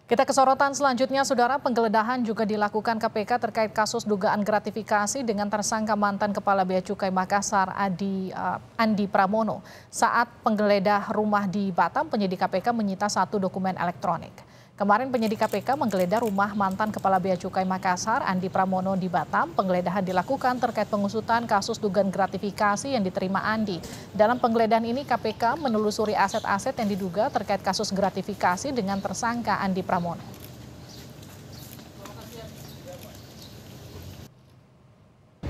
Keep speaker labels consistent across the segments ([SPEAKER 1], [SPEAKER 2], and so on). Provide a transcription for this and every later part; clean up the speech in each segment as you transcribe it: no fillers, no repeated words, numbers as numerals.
[SPEAKER 1] Kita ke sorotan selanjutnya, Saudara. Penggeledahan juga dilakukan KPK terkait kasus dugaan gratifikasi dengan tersangka mantan Kepala Bea Cukai Makassar Andi Pramono. Saat penggeledah rumah di Batam, penyidik KPK menyita 1 dokumen elektronik. Kemarin penyidik KPK menggeledah rumah mantan Kepala Bea Cukai Makassar Andi Pramono di Batam. Penggeledahan dilakukan terkait pengusutan kasus dugaan gratifikasi yang diterima Andi. Dalam penggeledahan ini KPK menelusuri aset-aset yang diduga terkait kasus gratifikasi dengan tersangka Andi Pramono.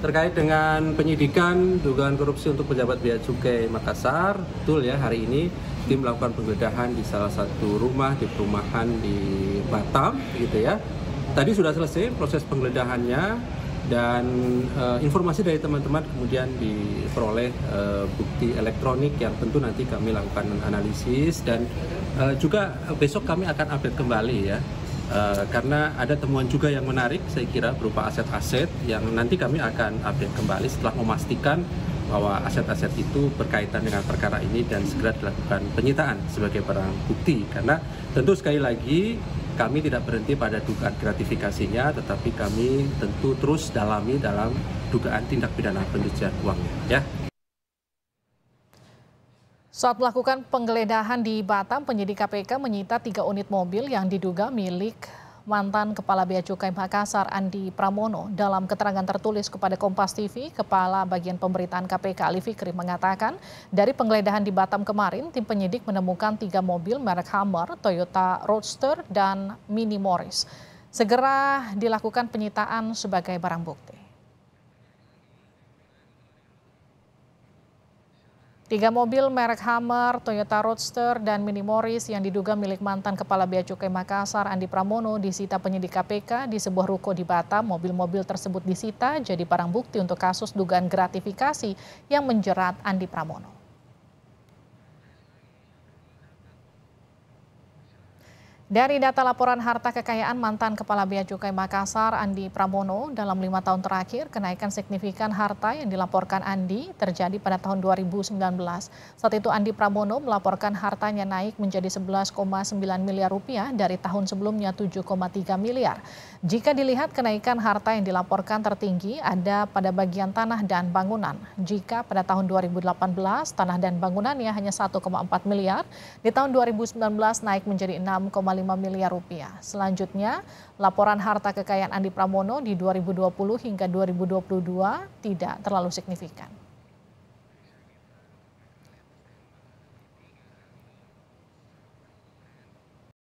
[SPEAKER 2] Terkait dengan penyidikan dugaan korupsi untuk pejabat Bea Cukai Makassar, betul ya, hari ini tim melakukan penggeledahan di salah satu rumah di perumahan di Batam, gitu ya. Tadi sudah selesai proses penggeledahannya dan informasi dari teman-teman kemudian diperoleh bukti elektronik yang tentu nanti kami lakukan analisis dan juga besok kami akan update kembali ya. Karena ada temuan juga yang menarik saya kira berupa aset-aset yang nanti kami akan update kembali setelah memastikan bahwa aset-aset itu berkaitan dengan perkara ini dan segera dilakukan penyitaan sebagai barang bukti. Karena tentu sekali lagi kami tidak berhenti pada dugaan gratifikasinya, tetapi kami tentu terus dalami dalam dugaan tindak pidana pencucian uangnya ya.
[SPEAKER 1] Saat melakukan penggeledahan di Batam, penyidik KPK menyita 3 unit mobil yang diduga milik mantan Kepala Bea Cukai Makassar Andi Pramono. Dalam keterangan tertulis kepada Kompas TV, Kepala Bagian Pemberitaan KPK Ali Fikri mengatakan, dari penggeledahan di Batam kemarin, tim penyidik menemukan 3 mobil merek Hummer, Toyota Roadster, dan Mini Morris. Segera dilakukan penyitaan sebagai barang bukti. 3 mobil merek Hummer, Toyota Roadster, dan Mini Morris yang diduga milik mantan Kepala Bea Cukai Makassar Andi Pramono disita penyidik KPK di sebuah ruko di Batam. Mobil-mobil tersebut disita jadi barang bukti untuk kasus dugaan gratifikasi yang menjerat Andi Pramono. Dari data laporan harta kekayaan mantan Kepala Bea Cukai Makassar Andi Pramono, dalam 5 tahun terakhir, kenaikan signifikan harta yang dilaporkan Andi terjadi pada tahun 2019. Saat itu Andi Pramono melaporkan hartanya naik menjadi 11,9 miliar rupiah dari tahun sebelumnya 7,3 miliar. Jika dilihat kenaikan harta yang dilaporkan tertinggi ada pada bagian tanah dan bangunan. Jika pada tahun 2018 tanah dan bangunannya hanya 1,4 miliar, di tahun 2019 naik menjadi 6,5 miliar rupiah. Selanjutnya, laporan harta kekayaan Andi Pramono di 2020 hingga 2022 tidak terlalu signifikan.